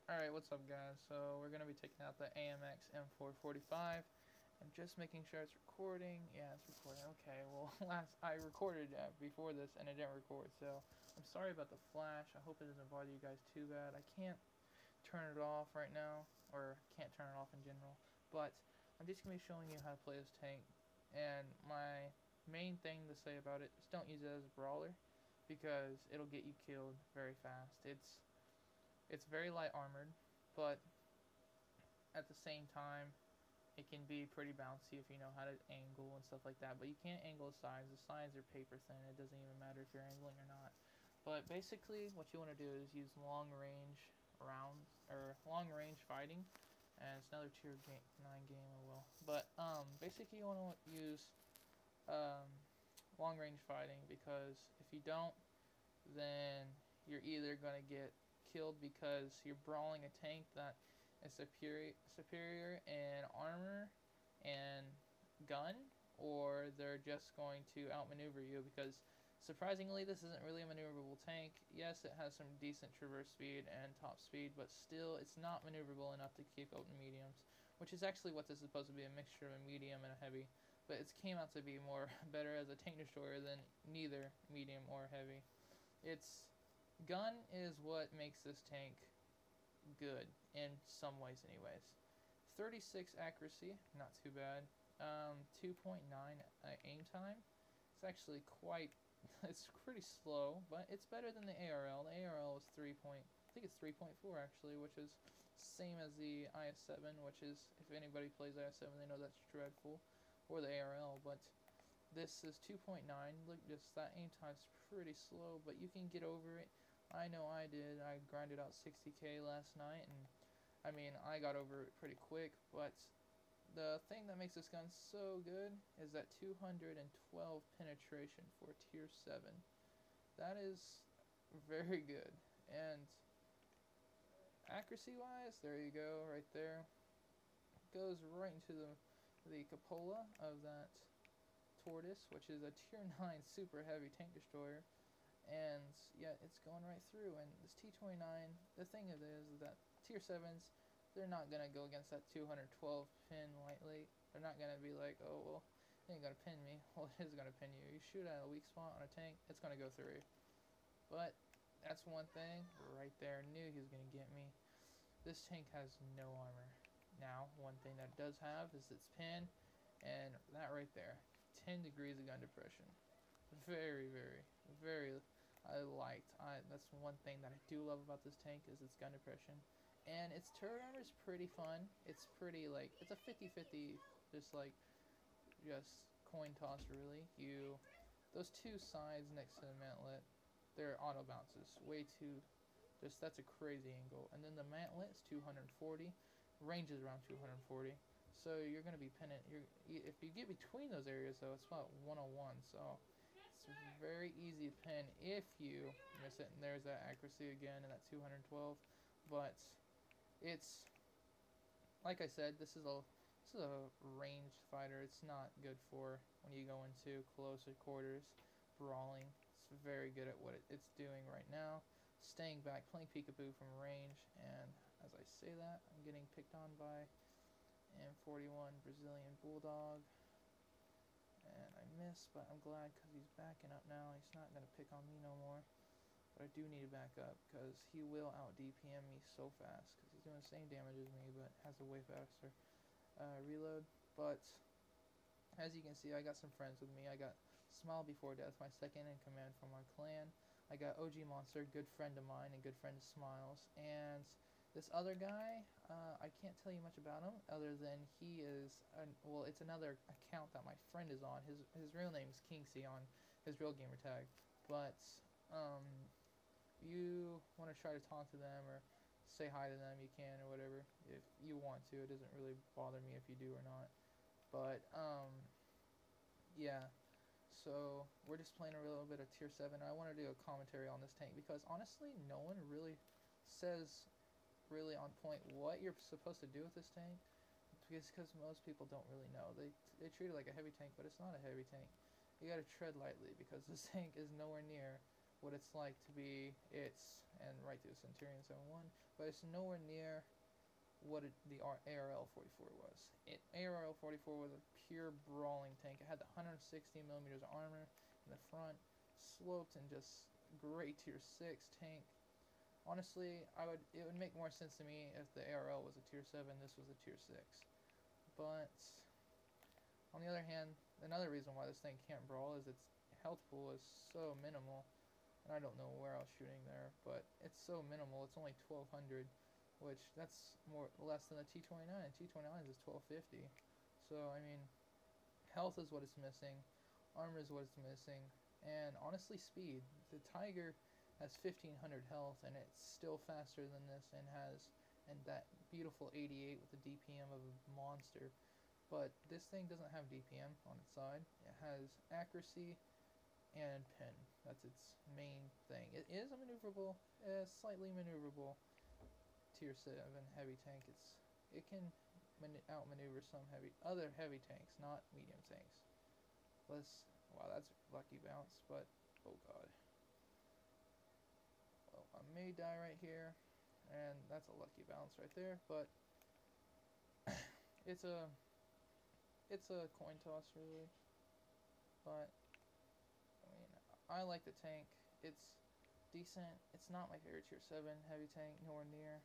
Alright, what's up guys? So we're going to be taking out the AMX M445 and just making sure it's recording. Yeah, it's recording. Okay, well I recorded before this and it didn't record, so I'm sorry about the flash. I hope it doesn't bother you guys too bad. I can't turn it off right now, or can't turn it off in general, but I'm just going to be showing you how to play this tank, and my main thing to say about it is don't use it as a brawler because it'll get you killed very fast. It's very light armored, but at the same time, it can be pretty bouncy if you know how to angle and stuff like that. But you can't angle the sides. The sides are paper thin. It doesn't even matter if you're angling or not. But basically, what you want to do is use long range rounds, or long range fighting. And it's another tier 9 game, I will. But basically, you want to use long range fighting, because if you don't, then you're either going to get killed because you're brawling a tank that is superior in armor and gun, or they're just going to outmaneuver you, because surprisingly this isn't really a maneuverable tank. Yes, it has some decent traverse speed and top speed, but still it's not maneuverable enough to keep out in mediums, which is actually what this is supposed to be, a mixture of a medium and a heavy, but it came out to be more better as a tank destroyer than neither medium or heavy. Its gun is what makes this tank good, in some ways anyways. 36 accuracy, not too bad. 2.9 aim time. It's actually quite, it's pretty slow, but it's better than the ARL. The ARL is 3 point, I think it's 3.4 actually, which is same as the IS-7, which is, if anybody plays IS-7, they know that's dreadful, or the ARL, but this is 2.9. Look, just that aim time's pretty slow, but you can get over it. I know I did. I grinded out 60k last night, and I mean, I got over it pretty quick, but the thing that makes this gun so good is that 212 penetration for tier 7. That is very good. And accuracy wise, there you go, right there. Goes right into the cupola of that Tortoise, which is a tier 9 super heavy tank destroyer, and yeah, it's going right through. And this T29, the thing of it is that tier 7s, they're not going to go against that 212 pin lightly. They're not going to be like, oh well, it ain't going to pin me. Well, it is going to pin you. You shoot at a weak spot on a tank, it's going to go through. But that's one thing right there. Knew he was going to get me. This tank has no armor. Now, one thing that it does have is its pin, and that right there, 10 degrees of gun depression. Very, very, very that's one thing that I do love about this tank, is its gun depression. And its turret armor is pretty fun. It's pretty, like, it's a 50-50, just coin toss, really. Those two sides next to the mantlet, they're auto bounces. Way too, that's a crazy angle. And then the mantlet is 240, range is around 240. So you're going to be pinning, if you get between those areas though, it's about 101, so it's very easy to pin if you miss it. And there's that accuracy again, and that 212. But it's, like I said, this is a ranged fighter. It's not good for when you go into closer quarters brawling. It's very good at what it's doing right now, staying back, playing peekaboo from range. And as I say that, I'm getting picked on by M41 Brazilian Bulldog, and I missed, but I'm glad because he's backing up now. He's not going to pick on me no more, but I do need to back up because he will out DPM me so fast, because he's doing the same damage as me but has a way faster reload. But as you can see, I got some friends with me. I got Smile Before Death, my second in command from our clan. I got OG Monster, good friend of mine and good friend of Smiles. And this other guy, I can't tell you much about him other than he is, well, it's another account that my friend is on. His real name is Kingsy on his real gamer tag. But you want to try to talk to them or say hi to them, you can, or whatever, if you want to. It doesn't really bother me if you do or not. But yeah, so we're just playing a little bit of tier 7. I want to do a commentary on this tank because honestly no one really says really on point what you're supposed to do with this tank, because most people don't really know. They treat it like a heavy tank, but it's not a heavy tank. You gotta tread lightly because this tank is nowhere near what it's like to be and right through Centurion 71, but it's nowhere near what the ARL 44 was. ARL 44 was a pure brawling tank. It had the 160 millimeters armor in the front, sloped and just great tier 6 tank. Honestly, it would make more sense to me if the ARL was a tier 7, this was a tier 6. But on the other hand, another reason why this thing can't brawl is its health pool is so minimal. And I don't know where I was shooting there, but it's so minimal. It's only 1200, which that's less than the T29. T29 is 1250. So I mean, health is what it's missing, armor is what it's missing, and honestly, speed. The Tiger has 1500 health, and it's still faster than this, and that beautiful 88 with the DPM of a monster. But this thing doesn't have DPM on its side. It has accuracy and pin. That's its main thing. It is a maneuverable, slightly maneuverable tier 7 heavy tank. It can outmaneuver some other heavy tanks, not medium tanks. Wow, that's lucky bounce, but oh god. Well, I may die right here, and that's a lucky bounce right there. But it's a coin toss really. But I mean, I like the tank. It's decent. It's not my favorite tier 7 heavy tank, nowhere near.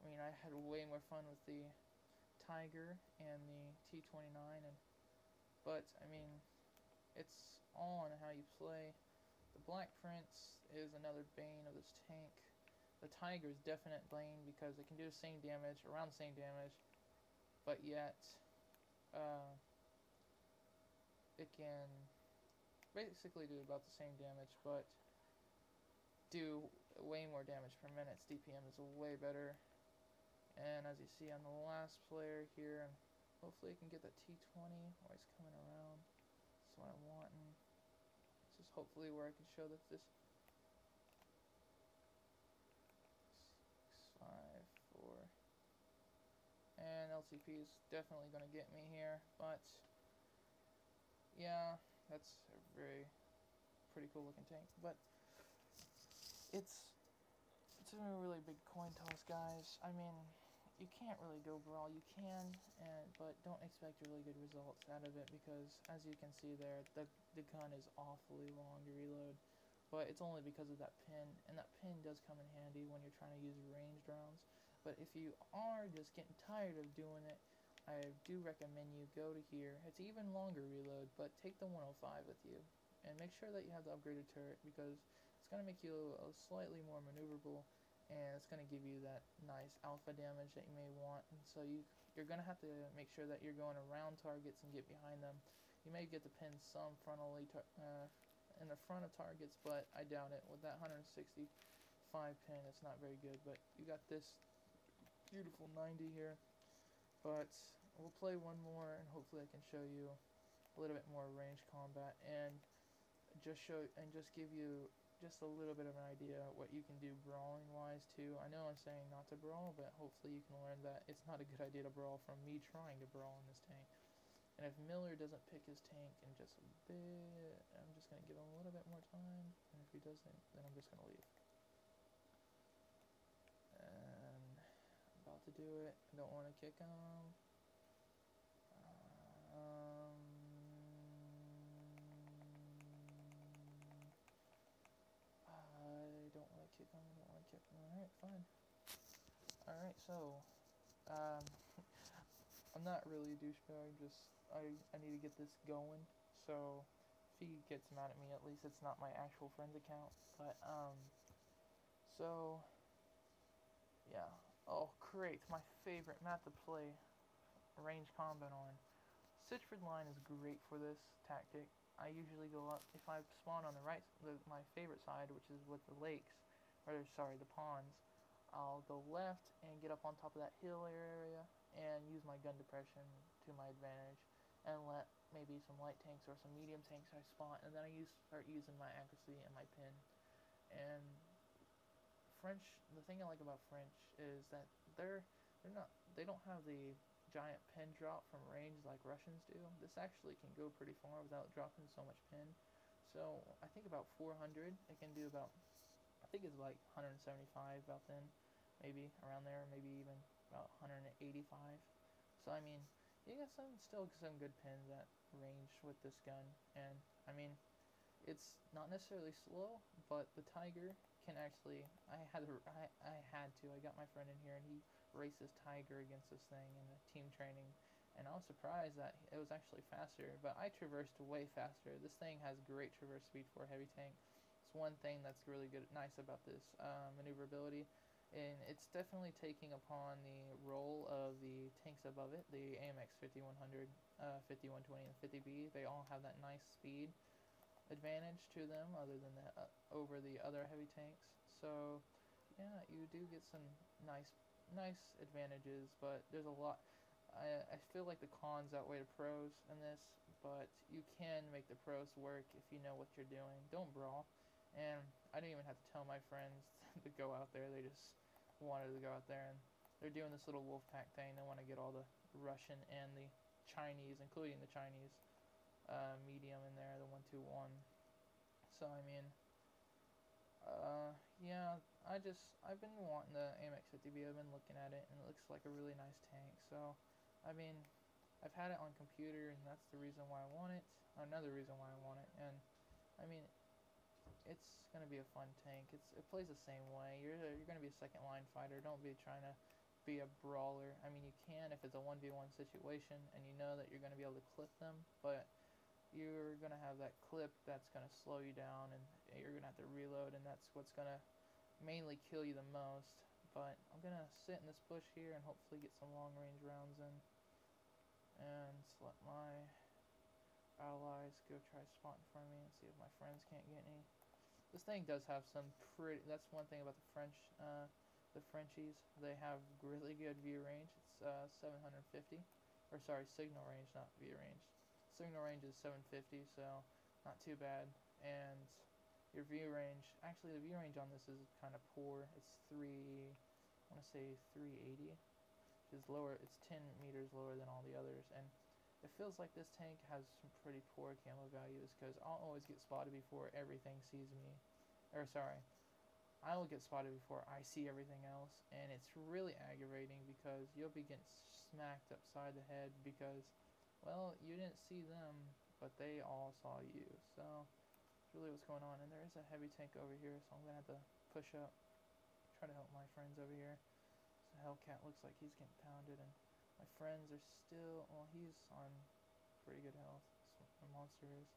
I mean, I had way more fun with the Tiger and the T29, but I mean, it's all on how you play. The Black Prince is another bane of this tank. The Tiger is definite bane because it can do the same damage, around the same damage, but yet it can basically do about the same damage, but do way more damage per minute. Its DPM is way better. And as you see on the last player here, and hopefully I can get that T20 while he's coming around. That's what I'm wanting. This is hopefully where I can show that this 6, 5, 4. And LCP is definitely going to get me here, but yeah, that's a pretty cool looking tank. But it's a really big coin toss, guys. I mean, you can't really go brawl. You can, but don't expect really good results out of it because, as you can see there, the gun is awfully long to reload. But it's only because of that pin, and that pin does come in handy when you're trying to use ranged rounds. But if you are just getting tired of doing it, I do recommend you go to here. It's even longer reload, but take the 105 with you, and make sure that you have the upgraded turret because it's going to make you a slightly more maneuverable. And it's going to give you that nice alpha damage that you may want, and so you're going to have to make sure that you're going around targets and get behind them. You may get to pin some frontally in the front of targets, but I doubt it. With that 165 pin, it's not very good, but you got this beautiful 90 here. But we'll play one more, and hopefully I can show you a little bit more ranged combat, and just give you just a little bit of an idea what you can do brawling wise too. I know I'm saying not to brawl, but hopefully you can learn that it's not a good idea to brawl from me trying to brawl in this tank. And if Miller doesn't pick his tank in just a bit, I'm just going to give him a little bit more time, and if he doesn't, then I'm just going to leave. And I'm about to do it. I don't want to kick him. Alright, fine. Alright, so I'm not really a douchebag, I need to get this going, so if he gets mad at me, at least it's not my actual friend's account. But so yeah. Oh great, my favorite map to play range combat on. Siegfried Line is great for this tactic. I usually go up, if I spawn on the right, my favorite side, which is with the lakes, the ponds, I'll go left and get up on top of that hill area and use my gun depression to my advantage and let maybe some light tanks or some medium tanks I spawn, and then I start using my accuracy and my pin. And the thing I like about French is that they don't have the giant pin drop from range like Russians do. This actually can go pretty far without dropping so much pin. So I think about 400. It can do about, I think it's like 175 about then, maybe around there, maybe even about 185. So I mean, you got still some good pins at range with this gun, and I mean, it's not necessarily slow, but the Tiger can actually. I got my friend in here, and he raced this Tiger against this thing in the team training, and I was surprised that it was actually faster. But I traversed way faster. This thing has great traverse speed for a heavy tank. It's one thing that's really nice about this maneuverability, and it's definitely taking upon the role of the tanks above it, the AMX 5100, 5120, and 50B. They all have that nice speed advantage to them, other than the over the other heavy tanks. So yeah, you do get some nice advantages, but there's a lot. I feel like the cons outweigh the pros in this, but you can make the pros work if you know what you're doing. Don't brawl. And I didn't even have to tell my friends to go out there. They just wanted to go out there, and they're doing this little wolf pack thing. They want to get all the Russian and the Chinese, including the Chinese medium in there, the 121. So I mean, yeah, I've been wanting the AMX 50B. I've been looking at it, and it looks like a really nice tank. So, I mean, I've had it on computer, and that's the reason why I want it. Another reason why I want it, and I mean, it's gonna be a fun tank. It plays the same way. You're gonna be a second line fighter. Don't be trying to be a brawler. I mean, you can if it's a 1v1 situation, and you know that you're gonna be able to clip them, but you're going to have that clip that's going to slow you down, and you're going to have to reload, and that's what's going to mainly kill you the most. But I'm going to sit in this bush here and hopefully get some long range rounds in, and let my allies go try spotting for me and see if my friends can't get any. This thing does have some pretty, that's one thing about the Frenchies, they have really good view range. It's 750, or sorry, signal range, not view range. Signal range is 750, so not too bad. And your view range, actually the view range on this is kind of poor. It's I want to say 380, which is lower. It's 10 meters lower than all the others, and it feels like this tank has some pretty poor camo values, because I'll always get spotted before everything sees me. Or sorry, I will get spotted before I see everything else, and it's really aggravating because you'll be getting smacked upside the head because, well, you didn't see them, but they all saw you. So, that's really what's going on. And there is a heavy tank over here, so I'm going to have to push up, try to help my friends over here. So Hellcat looks like he's getting pounded, and my friends are still, well, he's on pretty good health. The monster is.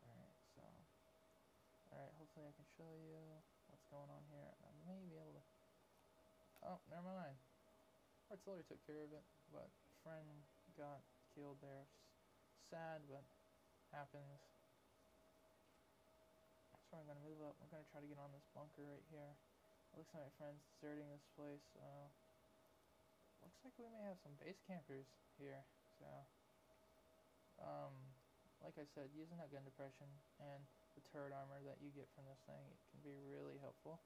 Alright, so, alright, hopefully I can show you what's going on here. I may be able to, oh, never mind. Artillery took care of it, but friend got killed there. Sad, but happens. So I'm going to move up. We're going to try to get on this bunker right here. It looks like my friend's deserting this place. Looks like we may have some base campers here. So, like I said, using that gun depression and the turret armor that you get from this thing, it can be really helpful.